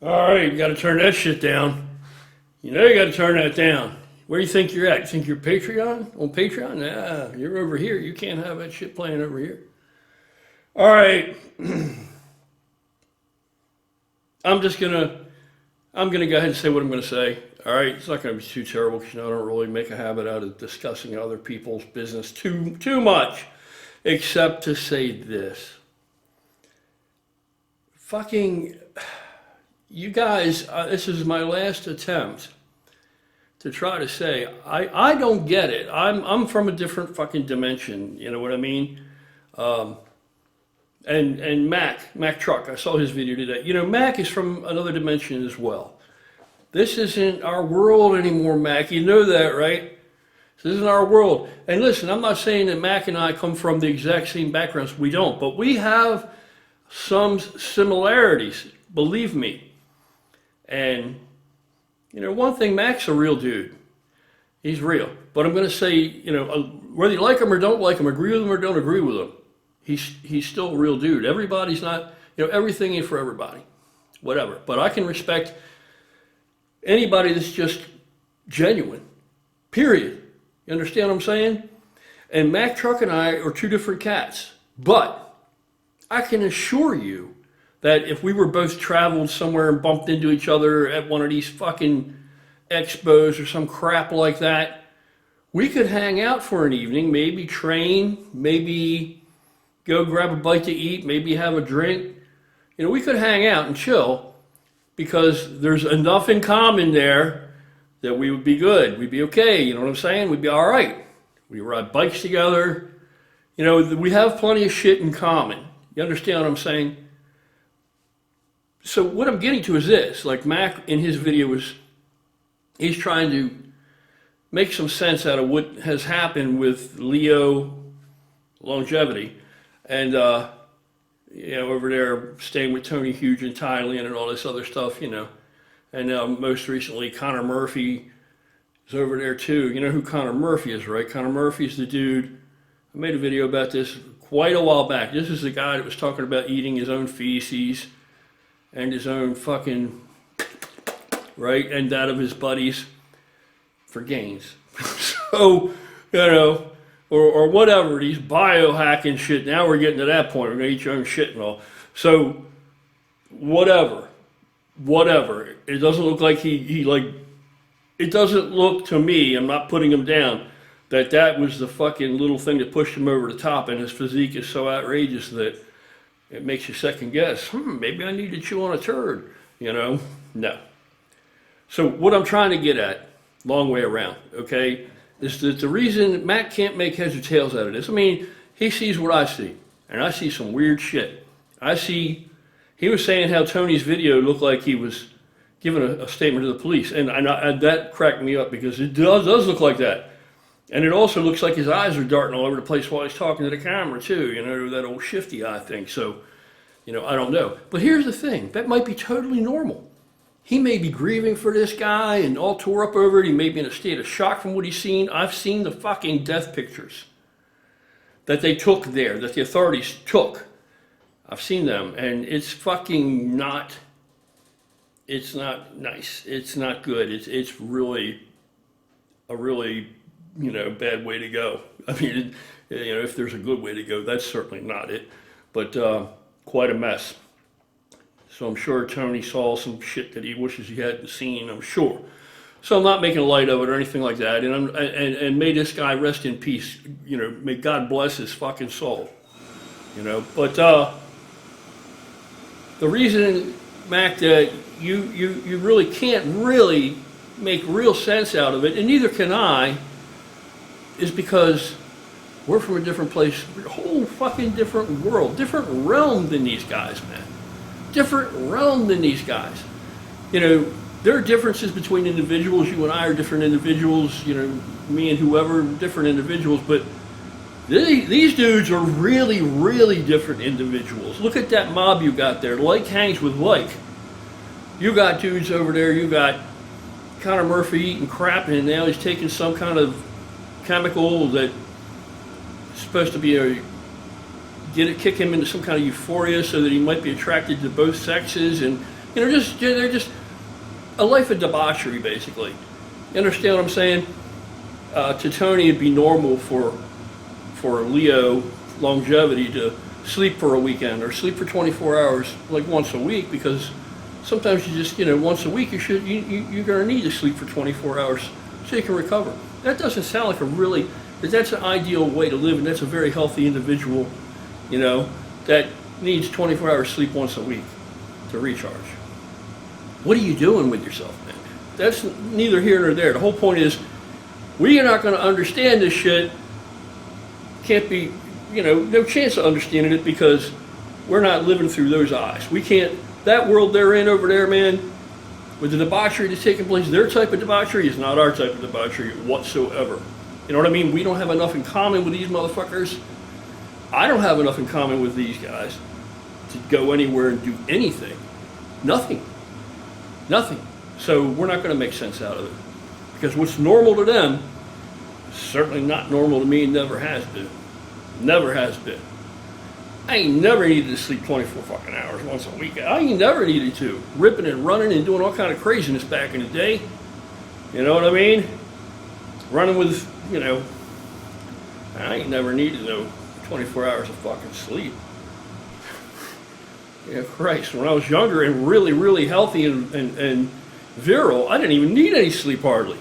All right, you got to turn that shit down. You know you got to turn that down. Where do you think you're at? You think you're Patreon? On Patreon? Nah, you're over here. You can't have that shit playing over here. All right, I'm just gonna I'm gonna go ahead and say what I'm gonna say. All right, it's not gonna be too terrible because I don't really make a habit out of discussing other people's business too much, except to say this: fucking, you guys. This is my last attempt to try to say I don't get it. I'm from a different fucking dimension. You know what I mean? And Mac Trucc, I saw his video today. You know, Mac is from another dimension as well. This isn't our world anymore, Mac. You know that, right? This isn't our world. And listen, I'm not saying that Mac and I come from the exact same backgrounds. We don't, but we have some similarities. Believe me. And you know, one thing, Mac's a real dude. He's real. But I'm going to say, you know, whether you like him or don't like him, agree with him or don't agree with him, he's still a real dude. Everybody's not, you know, everything ain't for everybody. Whatever. But I can respect anybody that's just genuine. Period. You understand what I'm saying? And Mac Trucc and I are two different cats. But I can assure you that if we were both traveled somewhere and bumped into each other at one of these fucking expos or some crap like that, we could hang out for an evening, maybe train, maybe go grab a bite to eat, maybe have a drink. You know, we could hang out and chill because there's enough in common there that we would be good. We'd be okay. You know what I'm saying? We'd be all right. We ride bikes together. You know, we have plenty of shit in common. You understand what I'm saying? So what I'm getting to is this, like Mac in his video he's trying to make some sense out of what has happened with Leo longevity and, you know, over there staying with Tony Hughes in Thailand and all this other stuff, you know. And now most recently Connor Murphy is over there too. You know who Connor Murphy is, right? Connor Murphy is the dude. I made a video about this quite a while back. This is the guy that was talking about eating his own feces and his own fucking, right, and that of his buddies for gains. So, you know, or whatever, these biohacking shit. Now we're getting to that point. We're going to eat your own shit and all. So, whatever. It doesn't look like he like, it doesn't look to me, I'm not putting him down, that was the fucking little thing that pushed him over the top, and his physique is so outrageous that it makes you second guess, maybe I need to chew on a turd, you know? No. So what I'm trying to get at, long way around, okay, is that the reason Matt can't make heads or tails out of this, I mean, he sees what I see, and I see some weird shit. He was saying how Tony's video looked like he was giving a statement to the police, and that cracked me up because it does look like that. And it also looks like his eyes are darting all over the place while he's talking to the camera too, you know, that old shifty eye thing. So, you know, I don't know. But here's the thing, that might be totally normal. He may be grieving for this guy and all tore up over it. He may be in a state of shock from what he's seen. I've seen the fucking death pictures that they took there, that the authorities took. I've seen them, and it's fucking not, it's not nice. It's not good. It's really a really, you know, bad way to go. I mean, you know, if there's a good way to go, that's certainly not it. But quite a mess. So I'm sure Tony saw some shit that he wishes he hadn't seen, I'm sure. So I'm not making light of it or anything like that. And may this guy rest in peace. You know, may God bless his fucking soul. You know, but the reason, Mac, that you really can't really make real sense out of it, and neither can I, is because we're from a different place, a whole fucking different world, different realm than these guys, man. Different realm than these guys. You know, there are differences between individuals. You and I are different individuals, you know, me and whoever, different individuals, but these dudes are really, really different individuals. Look at that mob you got there. Like hangs with like. You got dudes over there, you got Connor Murphy eating crap, and now he's taking some kind of chemical that is supposed to be kick him into some kind of euphoria so that he might be attracted to both sexes, and They're just a life of debauchery, basically. You understand what I'm saying? To Tony, it'd be normal for Leo longevity to sleep for a weekend or sleep for 24 hours like once a week, because sometimes you just, once a week you're going to need to sleep for 24 hours so you can recover. That doesn't sound like that's an ideal way to live, and that's a very healthy individual, that needs 24 hours sleep once a week to recharge. What are you doing with yourself, man? That's neither here nor there. The whole point is, we are not going to understand this shit. Can't be, no chance of understanding it, because we're not living through those eyes. We can't, that world they're in over there, man, with the debauchery that's taking place, their type of debauchery is not our type of debauchery whatsoever. You know what I mean? We don't have enough in common with these motherfuckers. I don't have enough in common with these guys to go anywhere and do anything. Nothing. So we're not going to make sense out of it. Because what's normal to them is certainly not normal to me, never has been. Never has been. I ain't never needed to sleep 24 fucking hours once a week. I ain't never needed to. Ripping and running and doing all kind of craziness back in the day. You know what I mean? Running with, I ain't never needed no 24 hours of fucking sleep. Yeah, Christ. When I was younger and really, really healthy and virile, I didn't even need any sleep hardly.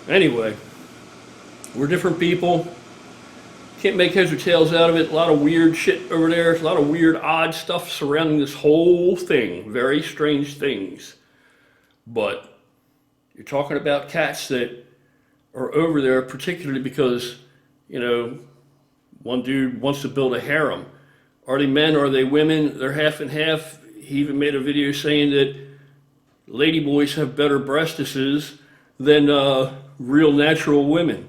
Anyway, we're different people. Can't make heads or tails out of it. A lot of weird shit over there. A lot of weird, odd stuff surrounding this whole thing. Very strange things. But you're talking about cats that are over there, particularly because, one dude wants to build a harem. Are they men? Are they women? They're half and half. He even made a video saying that ladyboys have better breastises than real natural women.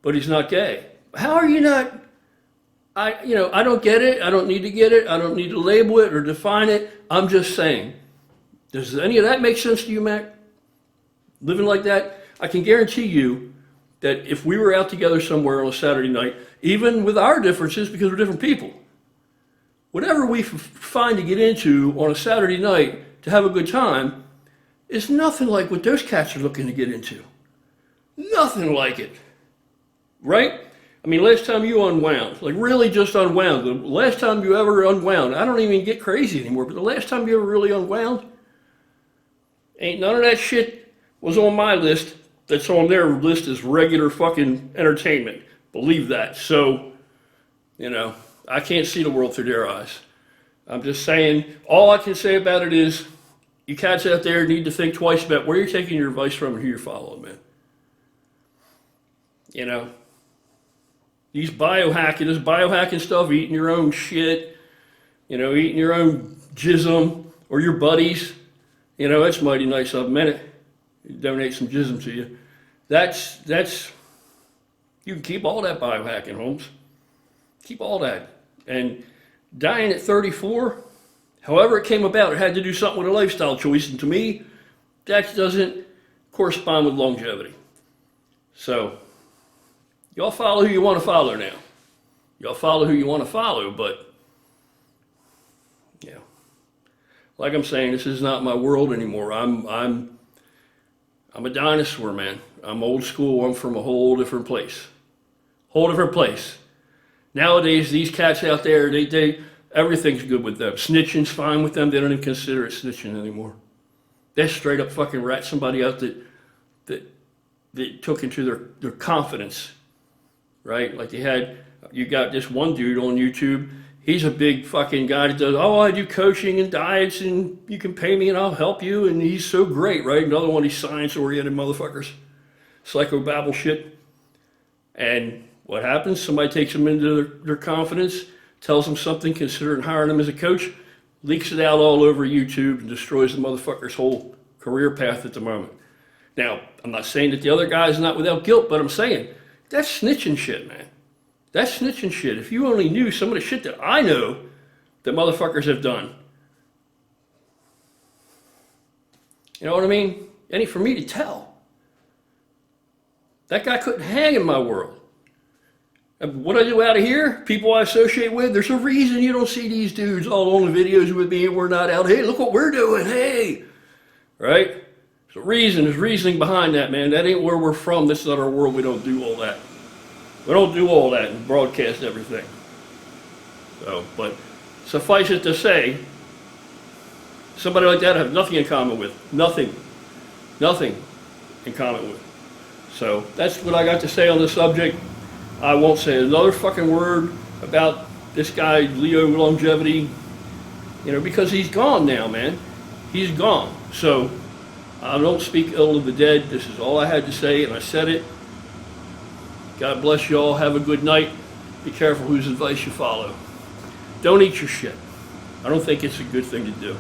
But he's not gay. How are you not? I don't get it. I don't need to get it. I don't need to label it or define it. I'm just saying. Does any of that make sense to you, Mac? Living like that? I can guarantee you that if we were out together somewhere on a Saturday night, even with our differences, because we're different people, whatever we find to get into on a Saturday night to have a good time is nothing like what those cats are looking to get into. Nothing like it. Right? I mean, last time you unwound, like really just unwound, the last time you ever unwound, I don't even get crazy anymore, but the last time you ever really unwound, ain't none of that shit was on my list. That's on their list as regular fucking entertainment. Believe that. So, I can't see the world through their eyes. I'm just saying, all I can say about it is, you cats out there need to think twice about where you're taking your advice from and who you're following, man. This biohacking stuff, eating your own shit, eating your own jism, or your buddies, that's mighty nice of them, isn't it? Donate some jism to you. That's, you can keep all that biohacking, Holmes. Keep all that. And dying at 34, however it came about, it had to do something with a lifestyle choice. And to me, that doesn't correspond with longevity. So, y'all follow who you want to follow now. Y'all follow who you want to follow, but, like I'm saying, this is not my world anymore. I'm a dinosaur, man. I'm old school. I'm from a whole different place. Nowadays, these cats out there, they everything's good with them. Snitching's fine with them. They don't even consider it snitching anymore. They straight up fucking rat somebody out that took into their confidence, right? Like you got this one dude on YouTube. He's a big fucking guy that does, I do coaching and diets and you can pay me and I'll help you. And he's so great, right? Another one of these science-oriented motherfuckers. Psychobabble shit. And what happens? Somebody takes them into their confidence, tells them something, considering hiring them as a coach, leaks it out all over YouTube and destroys the motherfucker's whole career path at the moment. Now, I'm not saying that the other guy's not without guilt, but I'm saying that's snitching shit, man. That's snitching shit. If you only knew some of the shit that I know that motherfuckers have done. You know what I mean? Any for me to tell. That guy couldn't hang in my world. And what I do out of here, people I associate with, there's a reason you don't see these dudes all on the videos with me and we're not out. Hey, look what we're doing. Hey, right? There's a reason, there's reasoning behind that, man. That ain't where we're from. This is not our world. We don't do all that. We don't do all that and broadcast everything. So, but suffice it to say, somebody like that I have nothing in common with. Nothing. Nothing in common with. So that's what I got to say on the subject. I won't say another fucking word about this guy, Leo Longevity, because he's gone now, man. He's gone. So I don't speak ill of the dead. This is all I had to say, and I said it. God bless you all. Have a good night. Be careful whose advice you follow. Don't eat your shit. I don't think it's a good thing to do.